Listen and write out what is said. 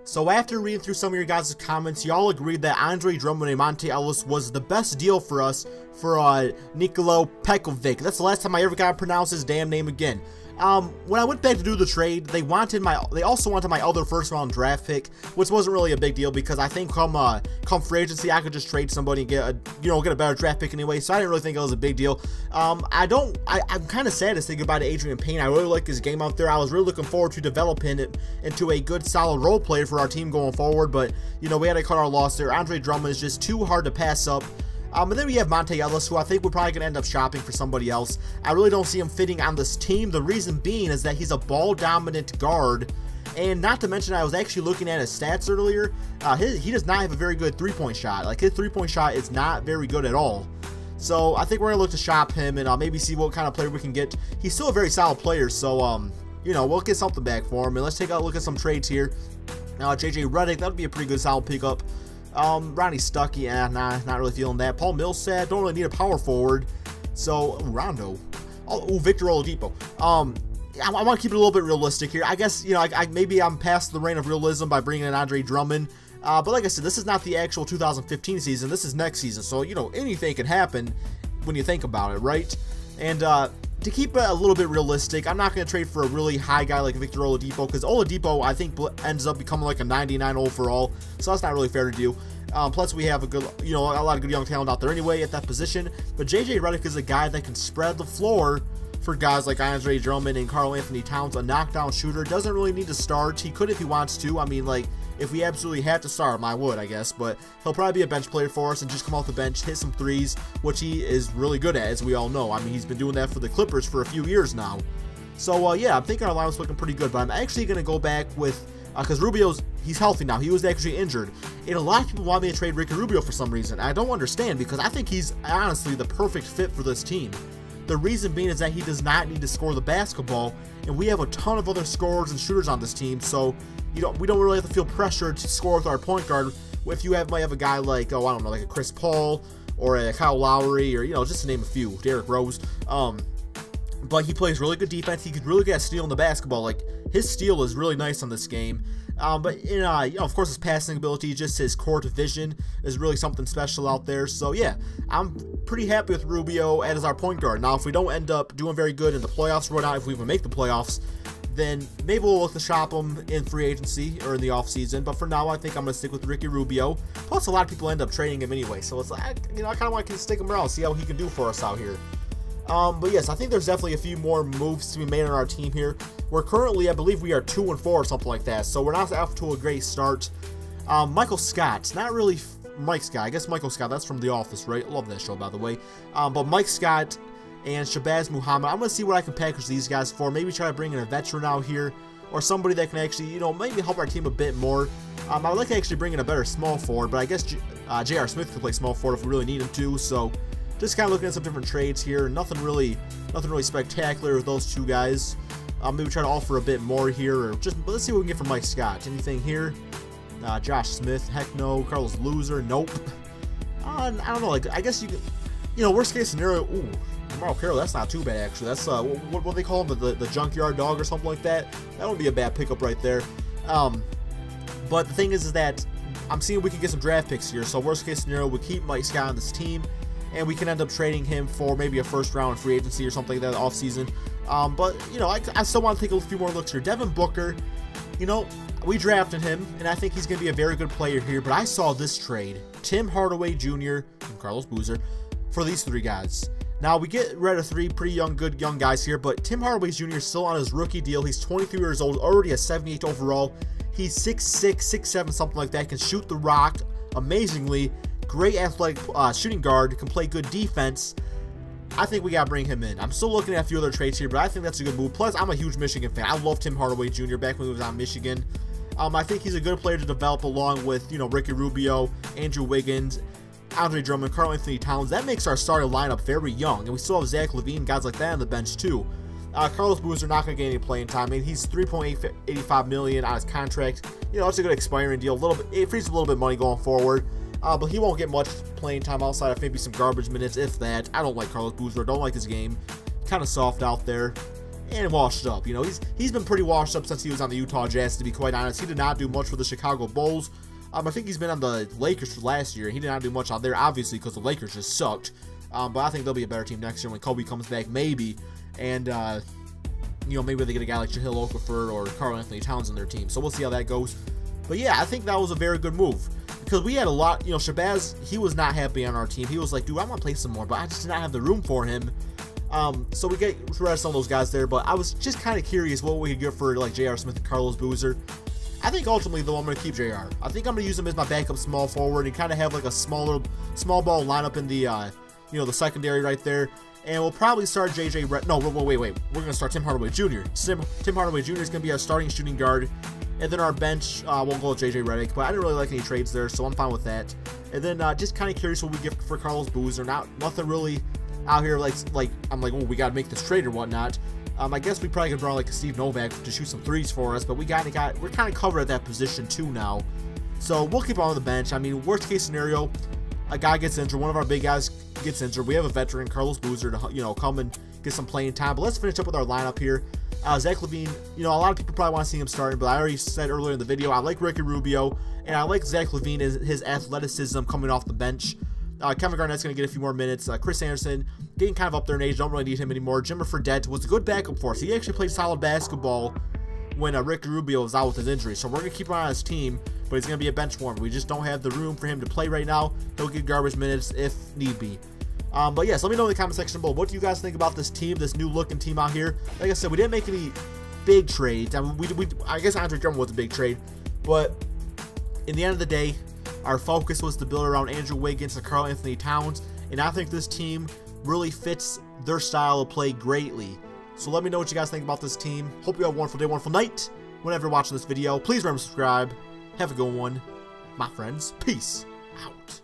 So after reading through some of your guys' comments, y'all agreed that Andre Drummond and Monte Ellis was the best deal for us for Nikola Pekovic. That's the last time I ever got to pronounce his damn name again. When I went back to do the trade, they also wanted my other first round draft pick, which wasn't really a big deal because I think come free agency I could just trade somebody and get a better draft pick anyway. So I didn't really think it was a big deal. I'm kind of sad to say goodbye to Adrian Payne. I really like his game out there. I was really looking forward to developing it into a good solid role player for our team going forward, but we had to cut our loss there. Andre Drummond is just too hard to pass up. And then we have Monte Ellis, who I think we're probably going to end up shopping for somebody else. I really don't see him fitting on this team. The reason being is that he's a ball-dominant guard. And not to mention, I was actually looking at his stats earlier. He does not have a very good three-point shot. Like, his three-point shot is not very good at all. So I think we're going to look to shop him and maybe see what kind of player we can get. He's still a very solid player, so, we'll get something back for him. And let's take a look at some trades here. Now, J.J. Redick, that would be a pretty good solid pickup. Ronnie Stuckey, not really feeling that. Paul Millsap, don't really need a power forward. So, Rondo. Victor Oladipo. I want to keep it a little bit realistic here. I guess, maybe I'm past the reign of realism by bringing in Andre Drummond. But like I said, this is not the actual 2015 season. This is next season. So, anything can happen when you think about it, right? And, to keep it a little bit realistic, I'm not going to trade for a really high guy like Victor Oladipo, because Oladipo, I think, ends up becoming like a 99 overall, so that's not really fair to do. Plus, we have a lot of good young talent out there anyway at that position, but J.J. Redick is a guy that can spread the floor for guys like Andre Drummond and Karl-Anthony Towns, a knockdown shooter. Doesn't really need to start. He could if he wants to. I mean, like, if we absolutely have to start him, I would, I guess. But he'll probably be a bench player for us and just come off the bench, hit some threes, which he is really good at, as we all know. I mean, he's been doing that for the Clippers for a few years now. So, yeah, I'm thinking our lineup's looking pretty good. But I'm actually going to go back with, because he's healthy now. He was actually injured. And a lot of people want me to trade Ricky Rubio for some reason. I don't understand, because I think he's honestly the perfect fit for this team. The reason being is that he does not need to score the basketball, and we have a ton of other scorers and shooters on this team, so we don't really have to feel pressure to score with our point guard. If you might have a guy like, like a Chris Paul or a Kyle Lowry, or just to name a few, Derrick Rose. But he plays really good defense. He could really get stealing the basketball. Like, his steal is really nice on this game. But of course, his passing ability, just his court vision is really something special out there. So yeah, I'm pretty happy with Rubio as our point guard. Now, if we don't end up doing very good in the playoffs, or whatnot, if we even make the playoffs, then maybe we'll look to shop him in free agency or in the offseason. But for now, I think I'm going to stick with Ricky Rubio. Plus, a lot of people end up trading him anyway. So it's like, I kind of want to stick him around, see how he can do for us out here. But yes, I think there's definitely a few more moves to be made on our team here. We're currently, I believe we are 2-4 or something like that, so we're not off to a great start. Michael Scott, not really Mike Scott, I guess Michael Scott, that's from The Office, right? Love that show, by the way. But Mike Scott and Shabazz Muhammad, I'm going to see what I can package these guys for. Maybe try to bring in a veteran out here, or somebody that can actually, maybe help our team a bit more. I would like to actually bring in a better small forward, but I guess J.R. Smith could play small forward if we really need him to, so just kind of looking at some different trades here. Nothing really spectacular with those two guys. Maybe try to offer a bit more here, or let's see what we can get from Mike Scott. Anything here? Josh Smith? Heck no. Carlos Loser? Nope. I don't know. Like, I guess you could, worst case scenario. Ooh, Mauro Carroll. That's not too bad actually. That's what do they call him? The junkyard dog or something like that. That would be a bad pickup right there. But the thing is that I'm seeing we can get some draft picks here. So worst case scenario, we keep Mike Scott on this team, and we can end up trading him for maybe a first round free agency or something like that off season. But I still want to take a few more looks here. Devin Booker, we drafted him, and I think he's going to be a very good player here. But I saw this trade: Tim Hardaway Jr. and Carlos Boozer for these three guys. Now we get rid of three pretty good young guys here, but Tim Hardaway Jr. is still on his rookie deal. He's 23 years old, already a 78 overall. He's 6'6", 6'7", something like that. Can shoot the rock amazingly. Great athletic shooting guard, can play good defense. I think we got to bring him in. I'm still looking at a few other trades here, but I think that's a good move. Plus, I'm a huge Michigan fan. I love Tim Hardaway Jr. back when he was on Michigan. I think he's a good player to develop along with, Ricky Rubio, Andrew Wiggins, Andre Drummond, Karl-Anthony Towns. That makes our starting lineup very young, and we still have Zach LaVine, guys like that on the bench too. Carlos Boozer not going to get any playing time. I mean, he's $3.85 million on his contract. It's a good expiring deal. It frees a little bit of money going forward. But he won't get much playing time outside of maybe some garbage minutes, if that. I don't like Carlos Boozer. Don't like his game. Kind of soft out there. and washed up. You know, he's been pretty washed up since he was on the Utah Jazz, to be quite honest. He did not do much for the Chicago Bulls. I think he's been on the Lakers for last year. He did not do much out there, obviously, because the Lakers just sucked. But I think they'll be a better team next year when Kobe comes back, maybe. And, you know, maybe they get a guy like Jahlil Okafor or Karl-Anthony Towns on their team. So we'll see how that goes. But yeah, I think that was a very good move. Because we had a lot, you know, Shabazz, he was not happy on our team. He was like, dude, I want to play some more, but I just did not have the room for him. So we get rid of some of those guys there, but I was just kind of curious what we could get for like J.R. Smith and Carlos Boozer. I think ultimately, though, I'm going to keep JR. I think I'm going to use him as my backup small forward and kind of have like a small ball lineup in the, you know, the secondary right there. And we'll probably start JJ Redick. No, wait. We're going to start Tim Hardaway Jr. Tim Hardaway Jr. is going to be our starting shooting guard. And then our bench, we'll go with JJ Redick. But I didn't really like any trades there, so I'm fine with that. And then just kind of curious what we get for Carlos Boozer. Nothing really out here like I'm like, oh, we got to make this trade or whatnot. I guess we probably could draw like a Steve Novak to shoot some threes for us, but we're kind of covered at that position too now. So we'll keep on the bench. I mean, worst case scenario, a guy gets injured, one of our big guys gets injured. We have a veteran, Carlos Boozer, to, you know, come and get some playing time. But let's finish up with our lineup here. Zach LaVine, you know, a lot of people probably want to see him starting, but I already said earlier in the video, I like Ricky Rubio, and I like Zach LaVine, his athleticism coming off the bench. Kevin Garnett's going to get a few more minutes. Chris Anderson, getting kind of up there in age, don't really need him anymore. Jimmer Fredette was a good backup for us. He actually played solid basketball when Ricky Rubio was out with his injury. So we're going to keep him on his team, but he's going to be a bench warmer. We just don't have the room for him to play right now. He'll get garbage minutes if need be. But yes, let me know in the comment section below. What do you guys think about this team, this new looking team out here? Like I said, we didn't make any big trades. I mean, I guess Andre Drummond was a big trade, but in the end of the day, our focus was to build around Andrew Wiggins and Karl-Anthony Towns, and I think this team really fits their style of play greatly. So let me know what you guys think about this team. Hope you have a wonderful day, wonderful night. Whenever you're watching this video, please remember to subscribe. Have a good one, my friends. Peace out.